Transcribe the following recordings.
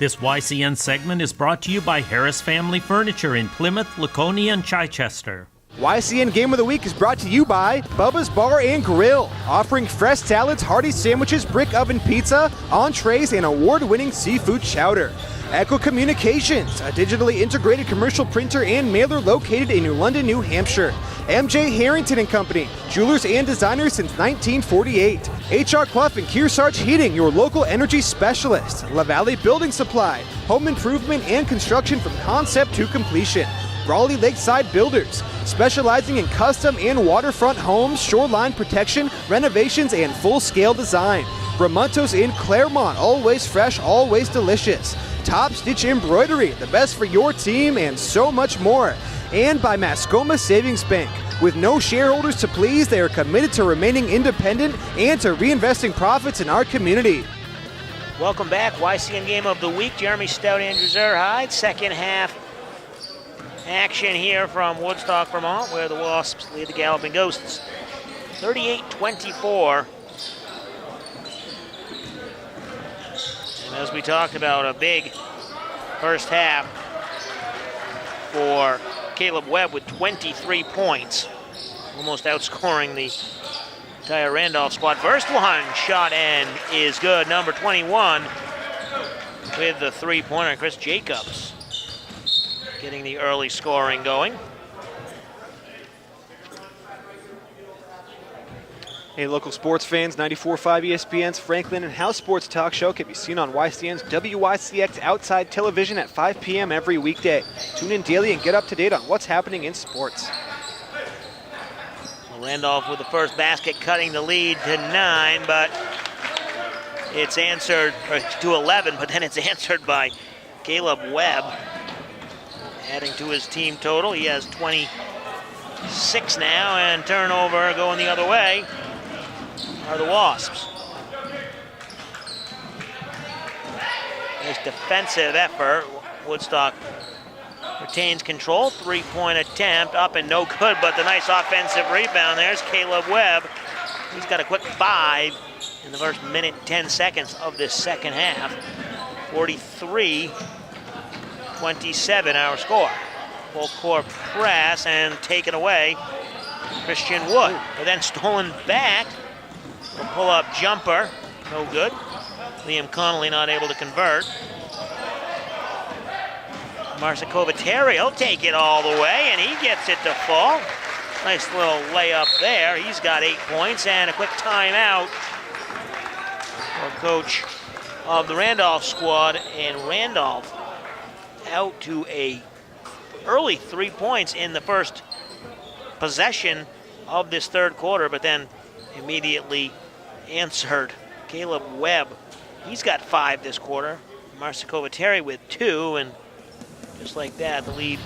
This YCN segment is brought to you by Harris Family Furniture in Plymouth, Laconia, and Chichester. YCN Game of the Week is brought to you by Bubba's Bar and Grill, offering fresh salads, hearty sandwiches, brick oven pizza, entrees, and award-winning seafood chowder. Echo Communications, a digitally integrated commercial printer and mailer located in New London, New Hampshire. MJ Harrington and Company, jewelers and designers since 1948. HR Clough and Kearsarge Heating, your local energy specialist. La Valley Building Supply, home improvement and construction from concept to completion. Raleigh Lakeside Builders, specializing in custom and waterfront homes, shoreline protection, renovations, and full-scale design. Ramontos in Claremont, always fresh, always delicious. Top Stitch Embroidery, the best for your team, and so much more. And by Mascoma Savings Bank. With no shareholders to please, they are committed to remaining independent and to reinvesting profits in our community. Welcome back. YCN Game of the Week. Jeremy Stout, Andrew Zerhide. Second half action here from Woodstock, Vermont, where the Wasps lead the Galloping Ghosts 38-24. And as we talked about, a big first half for Caleb Webb with 23 points, almost outscoring the entire Randolph squad. First one, shot and is good. Number 21 with the three-pointer, Chris Jacobs, getting the early scoring going. Hey, local sports fans, 94.5 ESPN's Franklin and House Sports Talk Show can be seen on YCN's WYCX Outside Television at 5 p.m. every weekday. Tune in daily and get up to date on what's happening in sports. Well, Randolph with the first basket, cutting the lead to 9, but it's answered, or to 11, but then it's answered by Caleb Webb, adding to his team total. He has 26 now, and turnover going the other way are the Wasps. Nice defensive effort. Woodstock retains control. Three-point attempt, up and no good, but the nice offensive rebound. There's Caleb Webb. He's got a quick 5 in the first minute, 10 seconds of this second half. 43-27 our score. Full court press and taken away. Christian Wood, but then stolen back. A pull-up jumper, no good. Liam Connolly not able to convert. Marsa Kovateri will take it all the way, and he gets it to fall. Nice little layup there. He's got 8 points and a quick timeout for coach of the Randolph squad, and Randolph out to a early 3 points in the first possession of this third quarter, but then immediately answered. Caleb Webb, he's got 5 this quarter. Marsa Kovateri with 2, and just like that, the lead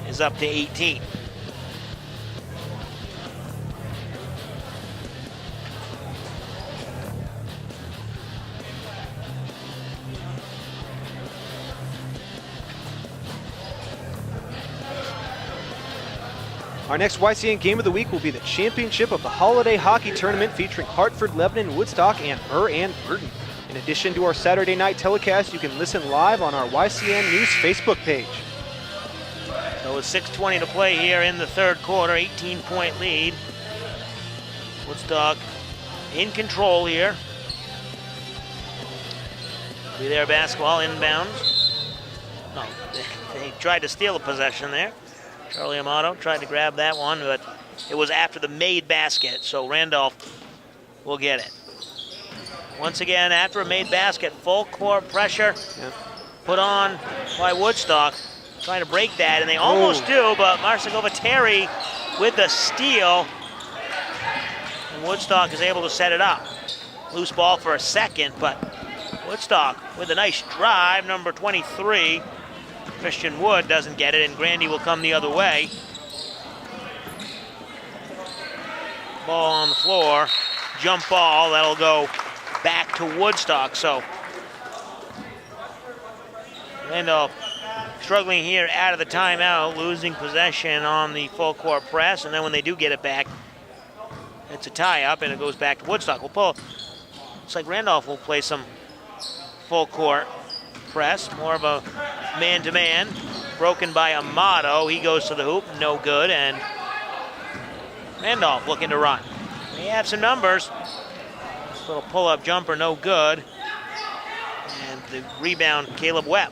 is up to 18. Our next YCN Game of the Week will be the championship of the Holiday Hockey Tournament featuring Hartford, Lebanon, Woodstock, and Burr and Burton. In addition to our Saturday night telecast, you can listen live on our YCN News Facebook page. So with 6:20 to play here in the third quarter, 18-point lead. Woodstock in control here. Be their basketball inbounds. No, they tried to steal a possession there. Charlie Amato tried to grab that one, but it was after the made basket, so Randolph will get it. Once again, after a made basket, full court pressure put on by Woodstock, trying to break that, and they almost do, but Marsa Kovateri with the steal, and Woodstock is able to set it up. Loose ball for a second, but Woodstock with a nice drive, number 23. Christian Wood doesn't get it, and Grandy will come the other way. Ball on the floor, jump ball, that'll go back to Woodstock. So Randolph struggling here out of the timeout, losing possession on the full court press, and then when they do get it back, it's a tie-up, and it goes back to Woodstock. Looks like Randolph will play some full court press, more of a man-to-man. Broken by Amato. He goes to the hoop, no good, and Randolph looking to run. They have some numbers. This little pull-up jumper, no good. And the rebound, Caleb Webb.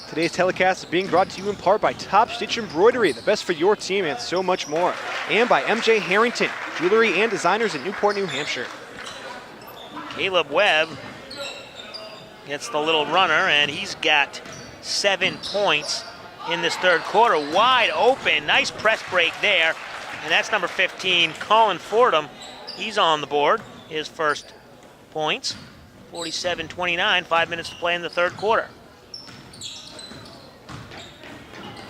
Today's telecast is being brought to you in part by Top Stitch Embroidery, the best for your team and so much more. And by MJ Harrington, jewelry and designers in Newport, New Hampshire. Caleb Webb gets the little runner, and he's got 7 points in this third quarter. Wide open, nice press break there. And that's number 15, Colin Fordham. He's on the board, his first points. 47-29, 5 minutes to play in the third quarter.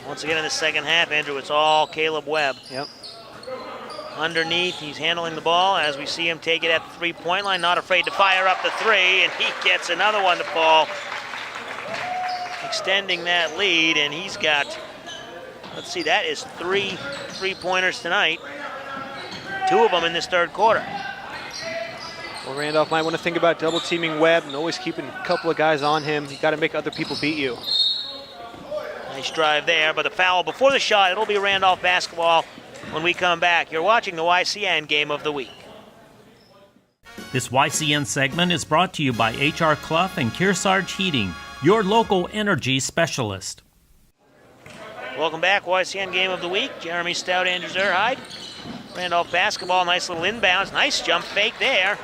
Once again in the second half, Andrew, it's all Caleb Webb. Yep. Underneath, he's handling the ball as we see him take it at the three-point line, not afraid to fire up the three, and he gets another one to fall, extending that lead, and he's got, let's see, that is 3 three-pointers tonight, 2 of them in this third quarter. Well, Randolph might want to think about double-teaming Webb and always keeping a couple of guys on him. You got to make other people beat you. Nice drive there, but the foul before the shot. It'll be Randolph basketball when we come back. You're watching the YCN Game of the Week. This YCN segment is brought to you by H.R. Clough and Kearsarge Heating, your local energy specialist. Welcome back, YCN Game of the Week. Jeremy Stout, Andrew Zerhide. Randolph basketball, nice little inbounds. Nice jump fake there.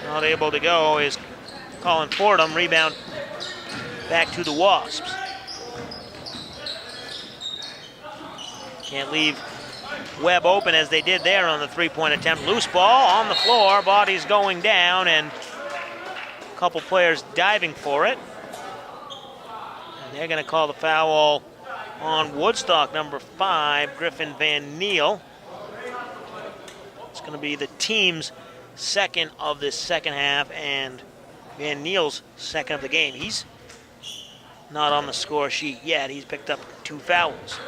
Not able to go is Colin Fordham. Rebound back to the Wasps. Can't leave Webb open as they did there on the three-point attempt. Loose ball on the floor, bodies going down, and a couple players diving for it. And they're going to call the foul on Woodstock, number 5, Griffin Van Neel. It's going to be the team's second of this second half and Van Neel's second of the game. He's not on the score sheet yet. He's picked up 2 fouls.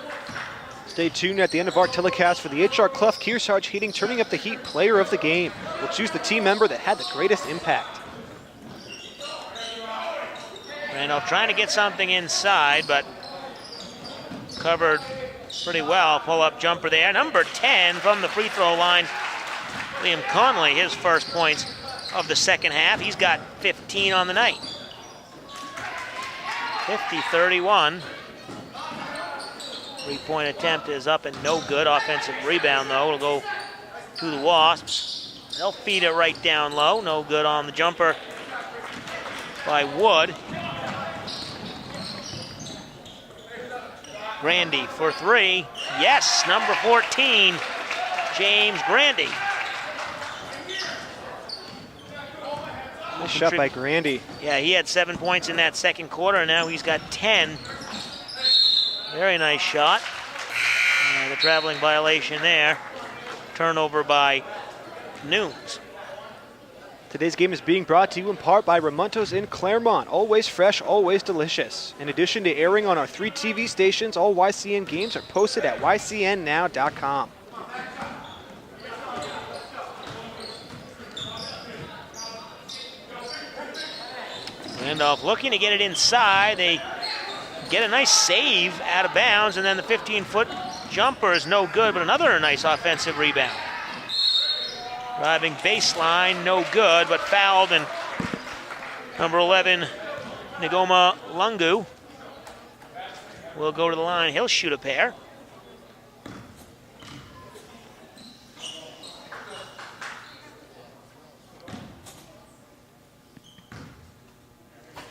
Stay tuned at the end of our telecast for the H.R. Clough Kearsarge Heating Turning Up the Heat Player of the Game. We'll choose the team member that had the greatest impact. Randolph trying to get something inside, but covered pretty well. Pull-up jumper there. Number 10 from the free throw line, Liam Conley, his first points of the second half. He's got 15 on the night. 50-31. Three-point attempt is up and no good. Offensive rebound, though. It'll go to the Wasps. They'll feed it right down low. No good on the jumper by Wood. Grandy for 3. Yes, number 14, James Grandy. Nice shot by Grandy. Yeah, he had 7 points in that second quarter, and now he's got 10. Very nice shot. And the traveling violation there. Turnover by Nunes. Today's game is being brought to you in part by Ramontos in Claremont. Always fresh, always delicious. In addition to airing on our 3 TV stations, all YCN games are posted at ycnnow.com. Randolph looking to get it inside. They get a nice save out of bounds, and then the 15-foot jumper is no good, but another nice offensive rebound. Driving baseline, no good, but fouled, and number 11, Ngoma Lungu, will go to the line. He'll shoot a pair.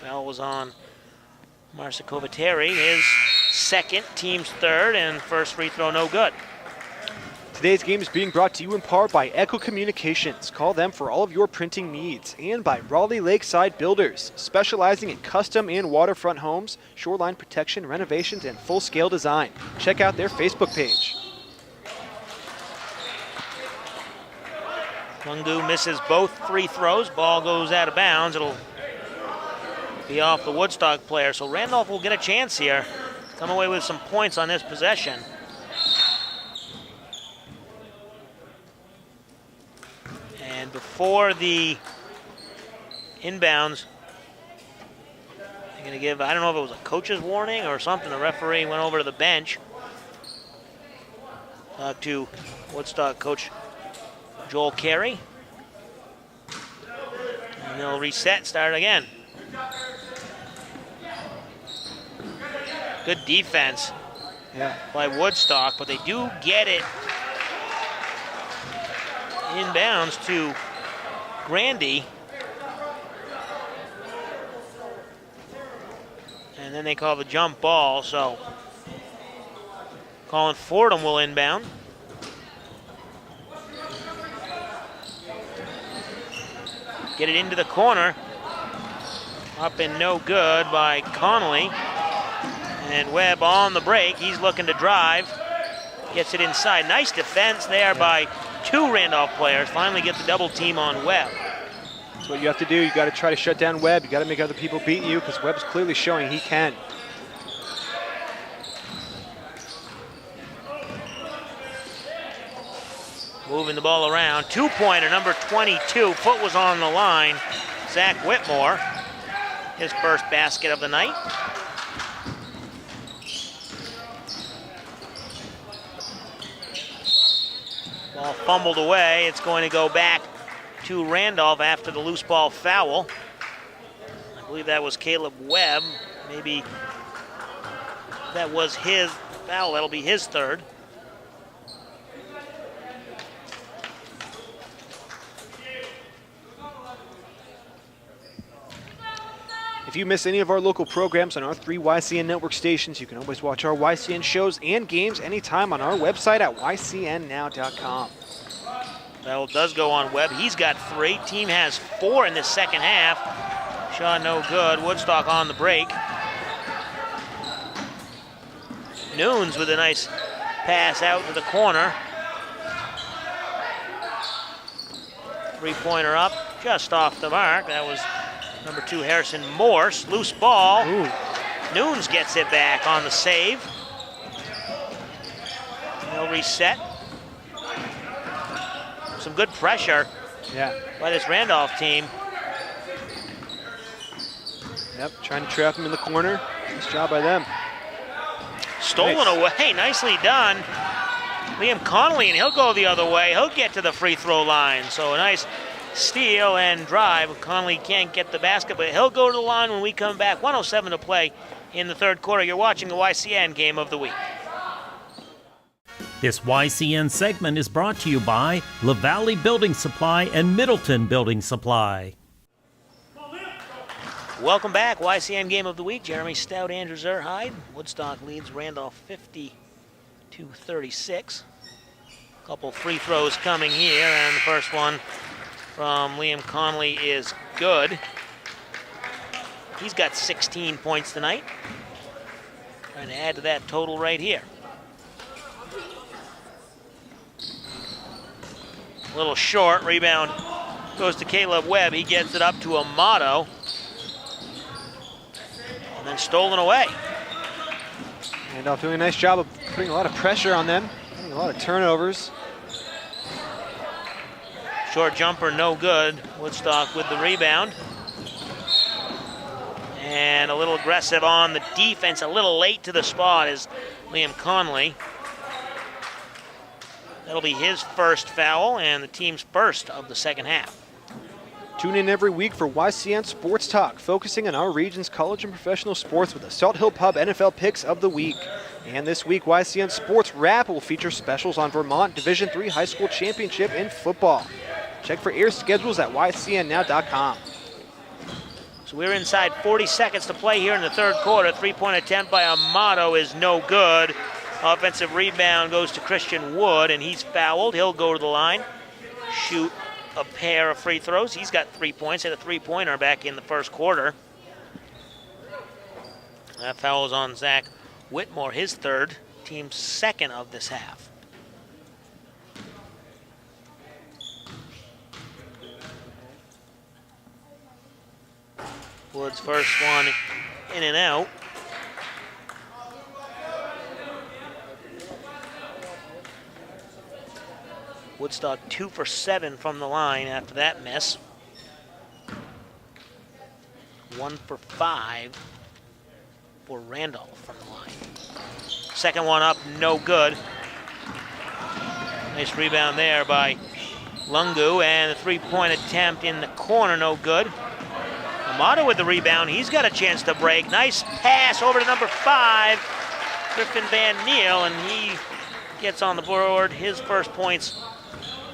Foul was on Marsa Kovateri, his second, team's third, and first free throw no good. Today's game is being brought to you in part by Echo Communications. Call them for all of your printing needs. And by Raleigh Lakeside Builders, specializing in custom and waterfront homes, shoreline protection, renovations, and full-scale design. Check out their Facebook page. Lungu misses both free throws. Ball goes out of bounds. It'll be off the Woodstock player. So Randolph will get a chance here. Come away with some points on this possession. And before the inbounds, Going to give, I don't know if it was a coach's warning or something. The referee went over to the bench. Talked to Woodstock coach Joel Carey. And they'll reset, start again. Good defense by Woodstock, but they do get it inbounds to Grandy. And then they call the jump ball, so Colin Fordham will inbound. Get it into the corner. Up and no good by Connolly. And Webb on the break. He's looking to drive. Gets it inside. Nice defense there by two Randolph players. Finally get the double team on Webb. That's what you have to do. You got to try to shut down Webb. You got to make other people beat you because Webb's clearly showing he can. Moving the ball around. Two-pointer, number 22. Foot was on the line. Zach Whitmore, his first basket of the night. Ball fumbled away. It's going to go back to Randolph after the loose ball foul. I believe that was Caleb Webb. Maybe that was his foul. That'll be his third. If you miss any of our local programs on our 3 YCN network stations, you can always watch our YCN shows and games anytime on our website at ycnnow.com. That does go on Webb. He's got 3. Team has 4 in this second half. Shot no good. Woodstock on the break. Nunes with a nice pass out to the corner. Three-pointer up, just off the mark. That was number 2, Harrison Morse. Loose ball. Ooh. Nunes gets it back on the save. They'll reset. Some good pressure by this Randolph team. Yep, trying to trap him in the corner. Nice job by them. Stolen away, nicely done. Liam Connolly, and he'll go the other way. He'll get to the free throw line. So a nice steal and drive. Connolly can't get the basket, but he'll go to the line when we come back. 1:07 to play in the third quarter. You're watching the YCN Game of the Week. This YCN segment is brought to you by La Valley Building Supply and Middleton Building Supply. Welcome back. YCN Game of the Week. Jeremy Stout, Andrew Zerhide. Woodstock leads Randolph 50-36. Couple free throws coming here, and the first one from Liam Connolly is good. He's got 16 points tonight. Trying to add to that total right here. A little short. Rebound goes to Caleb Webb. He gets it up to Amato. And then stolen away. Randolph doing a nice job of putting a lot of pressure on them, getting a lot of turnovers. Short jumper, no good. Woodstock with the rebound. And a little aggressive on the defense. A little late to the spot is Liam Connolly. That'll be his first foul and the team's first of the second half. Tune in every week for YCN Sports Talk, focusing on our region's college and professional sports with the Salt Hill Pub NFL Picks of the Week. And this week, YCN Sports Wrap will feature specials on Vermont Division III High School Championship in football. Check for air schedules at ycnnow.com. So we're inside 40 seconds to play here in the third quarter. Three-point attempt by Amato is no good. Offensive rebound goes to Christian Wood, and he's fouled. He'll go to the line, shoot a pair of free throws. He's got 3 points, had a three-pointer back in the first quarter. That foul is on Zach Whitmore, his third, team's second of this half. Wood's first one in and out. Woodstock 2 for 7 from the line after that miss. 1 for 5 for Randolph from the line. Second one up, no good. Nice rebound there by Lungu, and the three-point attempt in the corner, no good. Amato with the rebound. He's got a chance to break. Nice pass over to number 5, Griffin Van Niel, and he gets on the board his first points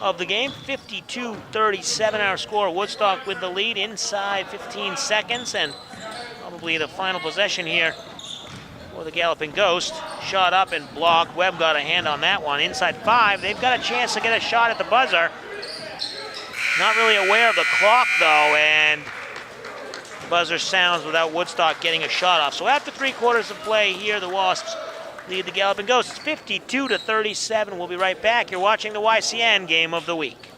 of the game. 52-37 our score. Woodstock with the lead inside 15 seconds, and probably the final possession here for the Galloping Ghost. Shot up and blocked. Webb got a hand on that one. Inside 5. They've got a chance to get a shot at the buzzer. Not really aware of the clock, though, and buzzer sounds without Woodstock getting a shot off. So after 3 quarters of play here, the Wasps lead the Galloping Ghosts 52-37. We'll be right back. You're watching the YCN Game of the Week.